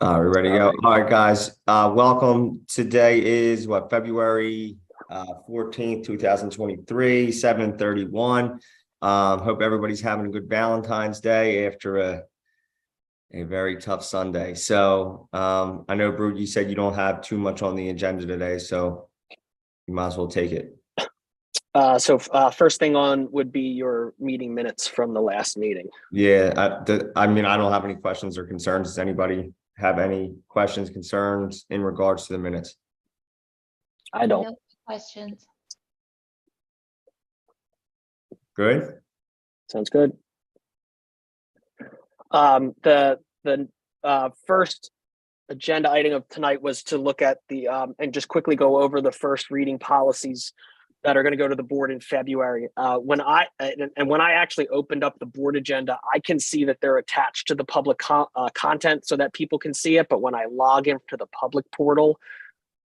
We're ready to go. All right, guys. Welcome. Today is February 14th, 2023, 7:31. Hope everybody's having a good Valentine's Day after a very tough Sunday. So I know, Brood, you said you don't have too much on the agenda today, so you might as well take it. First thing on would be your meeting minutes from the last meeting. Yeah, I mean, I don't have any questions or concerns. Does anybody have any questions, concerns in regards to the minutes? I don't. No questions. Good. Sounds good. The first agenda item of tonight was to look at the and just quickly go over the first reading policies that are going to go to the board in February. When I actually opened up the board agenda, I can see that they're attached to the public content so that people can see it. But when I log into the public portal,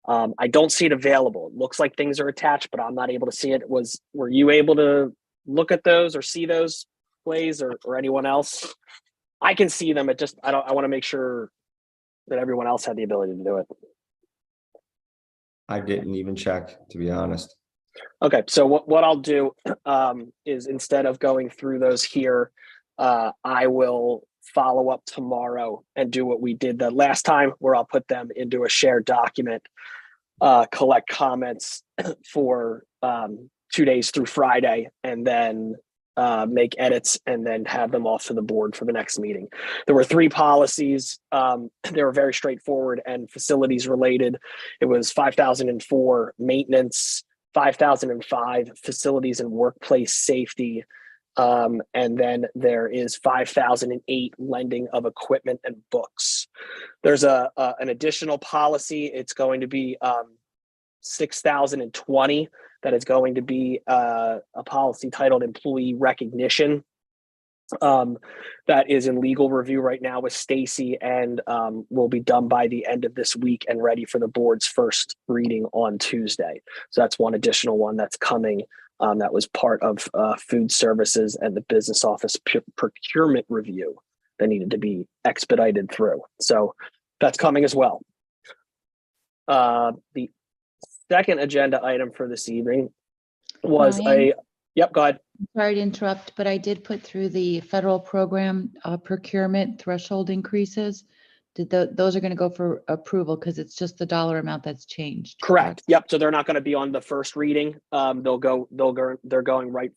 I don't see it available. It looks like things are attached, but I'm not able to see it. Were you able to look at those or see those, Blaze, or anyone else? I can see them. I want to make sure that everyone else had the ability to do it. I didn't even check, to be honest. Okay, so what I'll do is, instead of going through those here, I will follow up tomorrow and do what we did the last time, where I'll put them into a shared document, collect comments for 2 days through Friday, and then make edits and then have them off to the board for the next meeting. There were 3 policies. They were very straightforward and facilities related. It was 5004 maintenance, 5005 facilities and workplace safety, and then there is 5008 lending of equipment and books. There's an additional policy. It's going to be 6020. That is going to be a policy titled employee recognition. That is in legal review right now with Stacy, and will be done by the end of this week and ready for the board's first reading on Tuesday. So that's one additional one that's coming. That was part of food services and the business office procurement review that needed to be expedited through. So that's coming as well. The second agenda item for this evening was Yep, go ahead. Sorry to interrupt, but I did put through the federal program procurement threshold increases. Those are going to go for approval because it's just the dollar amount that's changed. Correct. Yep. So they're not going to be on the first reading. They're going right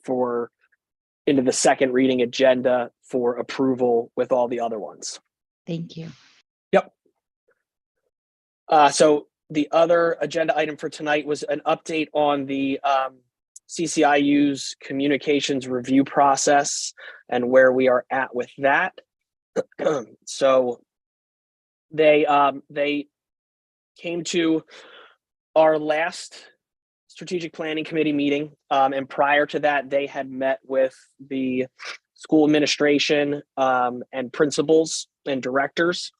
into the second reading agenda for approval with all the other ones. Thank you. Yep. So the other agenda item for tonight was an update on the CCIU's communications review process and where we are at with that. So they came to our last strategic planning committee meeting, and prior to that, they had met with the school administration and principals and directors.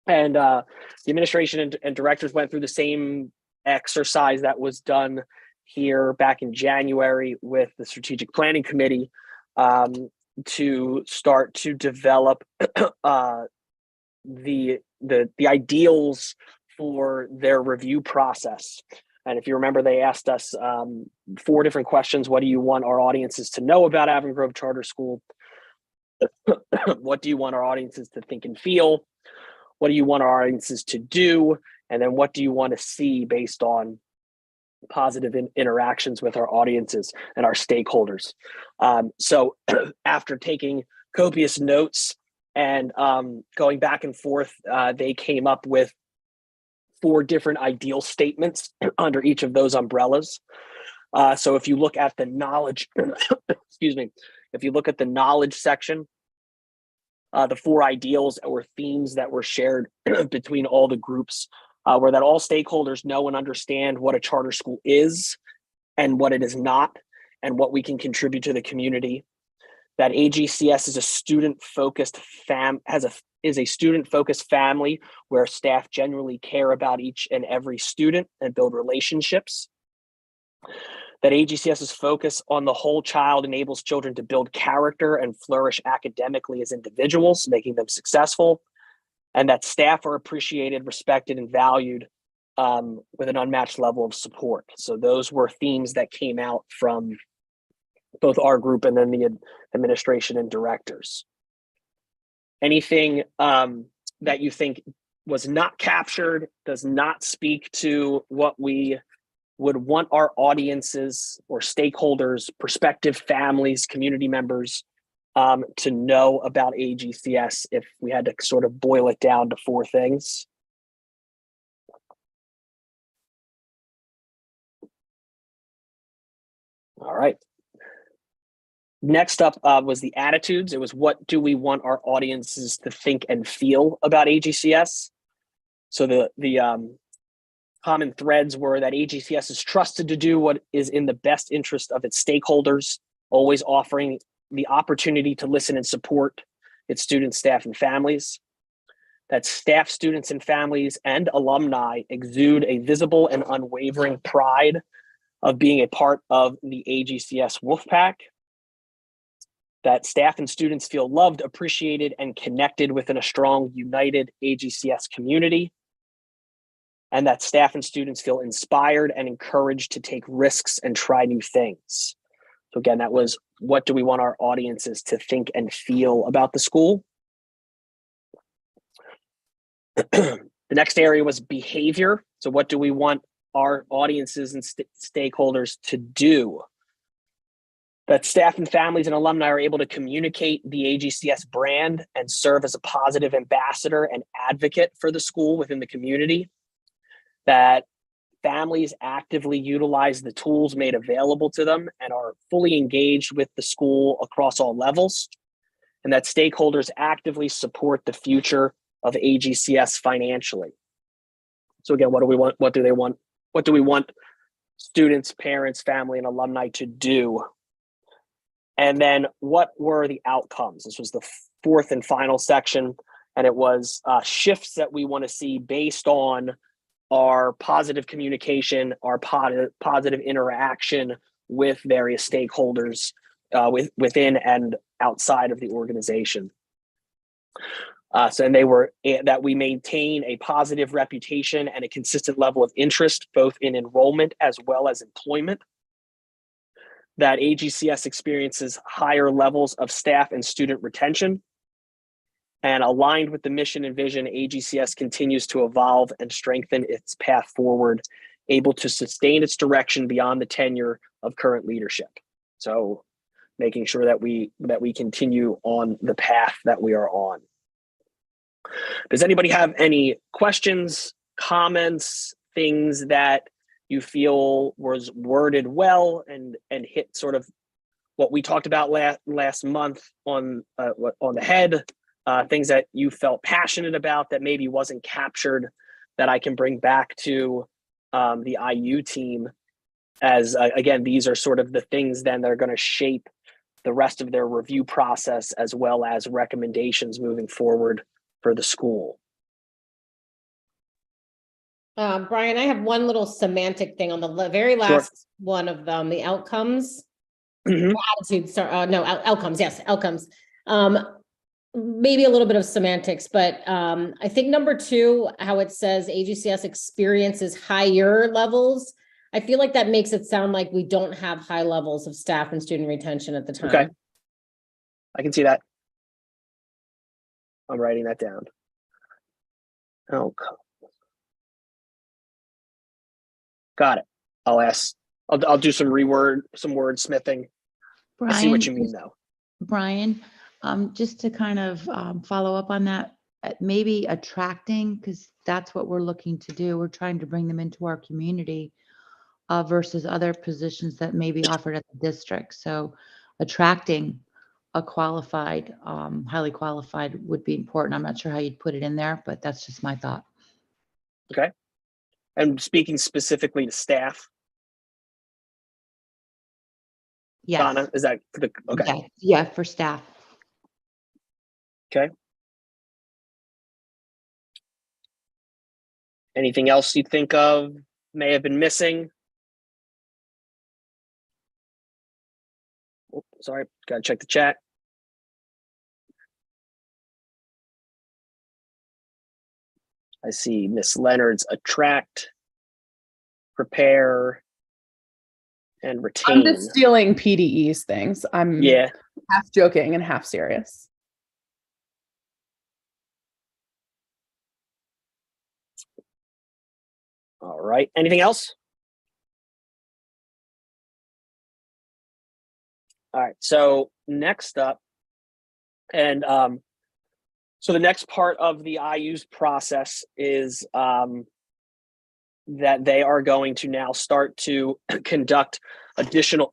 And the administration and directors went through the same exercise that was done here back in January with the strategic planning committee, to start to develop the ideals for their review process. And if you remember, they asked us 4 different questions. What do you want our audiences to know about Avon Grove Charter School? What do you want our audiences to think and feel? What do you want our audiences to do? And then what do you want to see based on positive interactions with our audiences and our stakeholders? So after taking copious notes and going back and forth, they came up with 4 different ideal statements under each of those umbrellas. So if you look at the knowledge, excuse me, if you look at the knowledge section, the 4 ideals or themes that were shared between all the groups were that all stakeholders know and understand what a charter school is and what it is not, and what we can contribute to the community. That AGCS is a student-focused student-focused family where staff genuinely care about each and every student and build relationships. That AGCS's focus on the whole child enables children to build character and flourish academically as individuals, making them successful. and that staff are appreciated, respected, and valued with an unmatched level of support. So those were themes that came out from both our group and then the administration and directors. Anything that you think was not captured, does not speak to what we would want our audiences or stakeholders, prospective families, community members to know about AGCS, if we had to sort of boil it down to 4 things? All right. Next up was the attitudes. It was, what do we want our audiences to think and feel about AGCS? So the common threads were that AGCS is trusted to do what is in the best interest of its stakeholders, always offering the opportunity to listen and support its students, staff, and families. That staff, students, and families and alumni exude a visible and unwavering pride of being a part of the AGCS Wolfpack. That staff and students feel loved, appreciated, and connected within a strong, united AGCS community. And that staff and students feel inspired and encouraged to take risks and try new things. So again, that was, what do we want our audiences to think and feel about the school? The next area was behavior. So what do we want our audiences and stakeholders to do? That staff and families and alumni are able to communicate the AGCS brand and serve as a positive ambassador and advocate for the school within the community. That families actively utilize the tools made available to them and are fully engaged with the school across all levels. And that stakeholders actively support the future of AGCS financially. So again, what do we want? What do they want? What do we want students, parents, family, and alumni to do? And then what were the outcomes? This was the 4th and final section, and it was shifts that we want to see based on our positive communication, our positive interaction with various stakeholders within and outside of the organization. And they were that we maintain a positive reputation and a consistent level of interest, both in enrollment as well as employment. That AGCS experiences higher levels of staff and student retention. And aligned with the mission and vision, AGCS continues to evolve and strengthen its path forward, able to sustain its direction beyond the tenure of current leadership. So making sure that we continue on the path that we are on. Does anybody have any questions, comments, things that you feel was worded well and hit sort of what we talked about last month on the head, things that you felt passionate about that maybe wasn't captured, that I can bring back to the IU team as, again, these are sort of the things then that are going to shape the rest of their review process as well as recommendations moving forward for the school. Brian, I have one little semantic thing on the very last one of them, the outcomes. Attitudes, no, outcomes, yes, outcomes. Maybe a little bit of semantics, but I think number 2, how it says AGCS experiences higher levels. I feel like that makes it sound like we don't have high levels of staff and student retention at the time. Okay. I can see that. I'm writing that down. Okay. Got it. I'll do some wordsmithing. I see what you mean though. Brian, just to kind of follow up on that, maybe attracting, because that's what we're looking to do. We're trying to bring them into our community versus other positions that may be offered at the district. So attracting a qualified, highly qualified would be important. I'm not sure how you'd put it in there, but that's just my thought. Okay. And speaking specifically to staff. Yes. Donna, is that the, okay? Yeah, for staff. Okay. Anything else you think of may have been missing? Oh, sorry, gotta check the chat. I see Miss Leonard's attract, prepare, and retain. I'm just stealing PDE's things. I'm half joking and half serious. All right. Anything else? All right. So next up, and so the next part of the IU's process is that they are going to now start to conduct additional,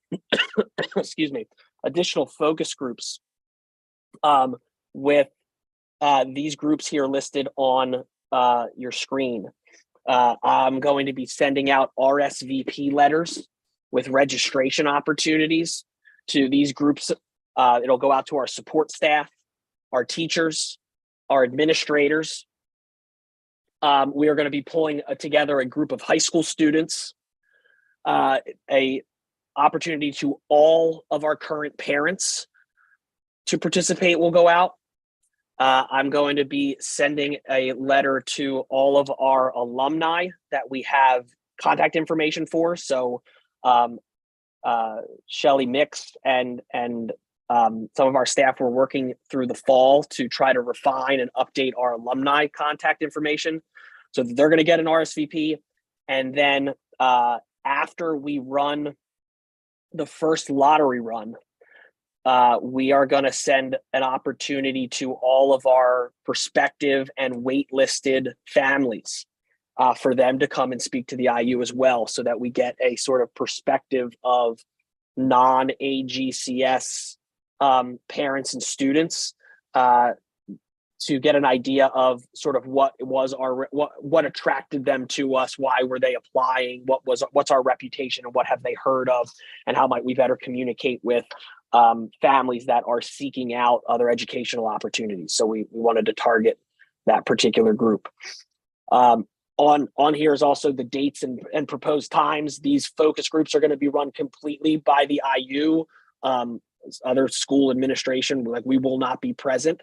excuse me, additional focus groups with these groups here listed on your screen. I'm going to be sending out RSVP letters with registration opportunities to these groups. It'll go out to our support staff, our teachers, our administrators. We are going to be pulling together a group of high school students, a opportunity to all of our current parents to participate will go out. I'm going to be sending a letter to all of our alumni that we have contact information for. So Shelly Mix and some of our staff were working through the fall to try to refine and update our alumni contact information. So they're going to get an RSVP. And then after we run the first lottery run, we are going to send an opportunity to all of our prospective and waitlisted families for them to come and speak to the IU as well, so that we get a sort of perspective of non-AGCS parents and students to get an idea of sort of what was what attracted them to us, why were they applying, what's our reputation, and what have they heard of, and how might we better communicate with families that are seeking out other educational opportunities. So we wanted to target that particular group. On here is also the dates and proposed times. These focus groups are going to be run completely by the IU. Other school administration, like, we will not be present.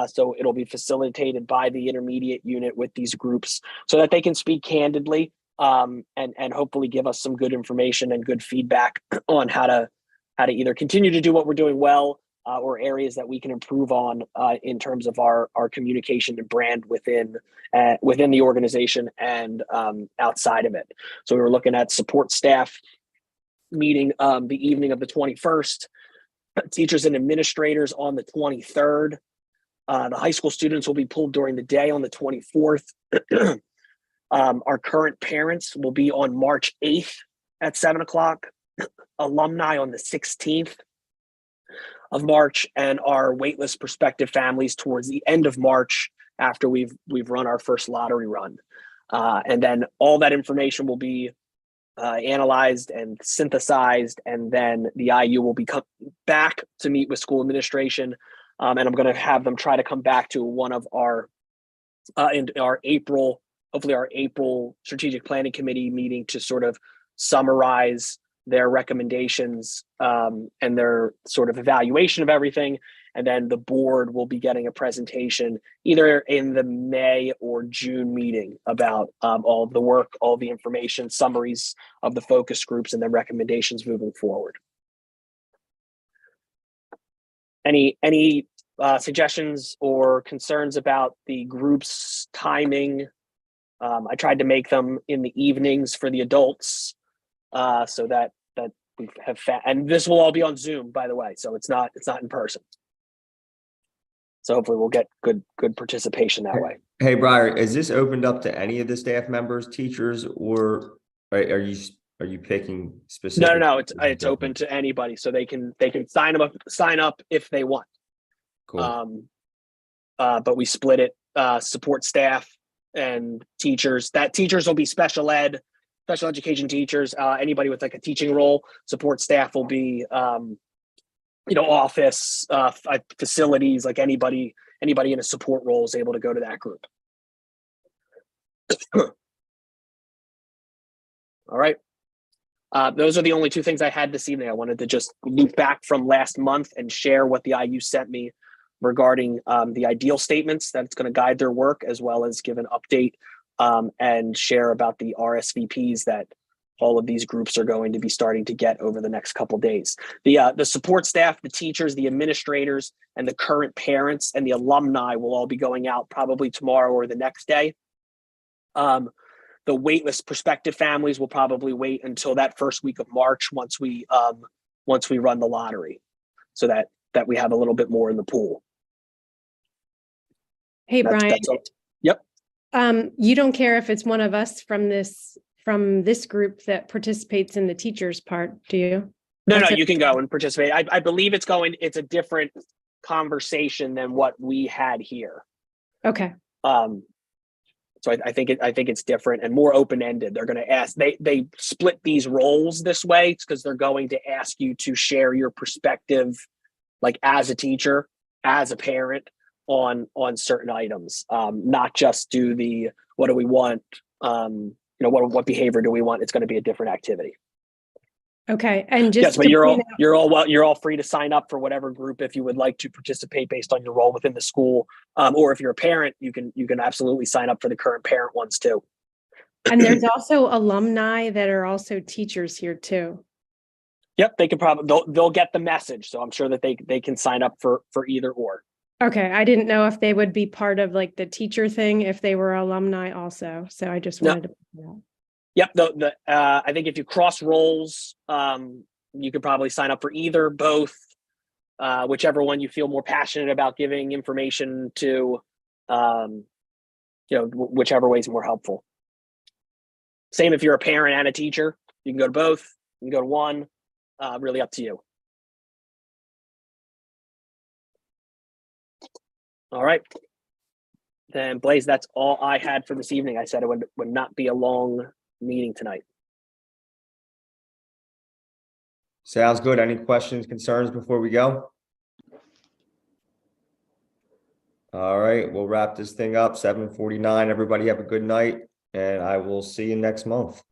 So it'll be facilitated by the intermediate unit with these groups so that they can speak candidly and hopefully give us some good information and good feedback on how to either continue to do what we're doing well or areas that we can improve on in terms of our communication and brand within the organization and outside of it. So we were looking at support staff meeting the evening of the 21st, teachers and administrators on the 23rd. The high school students will be pulled during the day on the 24th. Our current parents will be on March 8th at 7 o'clock. Alumni on the 16th of March, and our waitlist prospective families towards the end of March after we've run our first lottery run. And then all that information will be analyzed and synthesized, and then the IU will be back to meet with school administration. And I'm going to have them try to come back to one of our in our April, hopefully our April strategic planning committee meeting to sort of summarize their recommendations and their sort of evaluation of everything. And then the board will be getting a presentation either in the May or June meeting about all of the work, all the information, summaries of the focus groups, and then recommendations moving forward. Any suggestions or concerns about the group's timing? I tried to make them in the evenings for the adults so that we have and this will all be on Zoom, by the way, so it's not in person. So hopefully we'll get good participation that way. Hey, Briar, is this opened up to any of the staff members, teachers, or are you picking specific? No, it's open to anybody, so they can sign up if they want. Cool. But we split it, support staff and teachers. That teachers will be special education teachers, anybody with like a teaching role. Support staff will be office, facilities, like anybody in a support role is able to go to that group. All right. Those are the only two things I had this evening. I wanted to just loop back from last month and share what the IU sent me regarding the ideal statements that's going to guide their work, as well as give an update and share about the RSVPs that all of these groups are going to be starting to get over the next couple days. The support staff, the teachers, the administrators, and the current parents and the alumni will all be going out probably tomorrow or the next day. The waitlist prospective families will probably wait until that first week of March once we run the lottery, so that we have a little bit more in the pool. Hey, Brian. Yep. You don't care if it's one of us from this group that participates in the teachers part, do you? No, you can go and participate. I believe it's a different conversation than what we had here. Okay. So I think it's different and more open-ended. They're going to ask, they split these roles this way because they're going to ask you to share your perspective, like as a teacher, as a parent, on certain items, not just do the what do we want, what behavior do we want. It's going to be a different activity. Okay, and just yes, but you're all free to sign up for whatever group if you would like to participate based on your role within the school, or if you're a parent, you can absolutely sign up for the current parent ones too. And there's also alumni that are also teachers here too. Yep, they could probably they'll get the message, so I'm sure that they can sign up for either or. Okay, I didn't know if they would be part of like the teacher thing if they were alumni also. So I just wanted to point that out. Yep, I think if you cross roles, you could probably sign up for either, both, whichever one you feel more passionate about giving information to, whichever way is more helpful. Same if you're a parent and a teacher, you can go to both, you can go to one, really up to you. All right. Then Blaze, that's all I had for this evening. I said it would not be a long meeting tonight. Sounds good. Any questions, concerns before we go? All right, we'll wrap this thing up. 7:49. Everybody have a good night, and I will see you next month.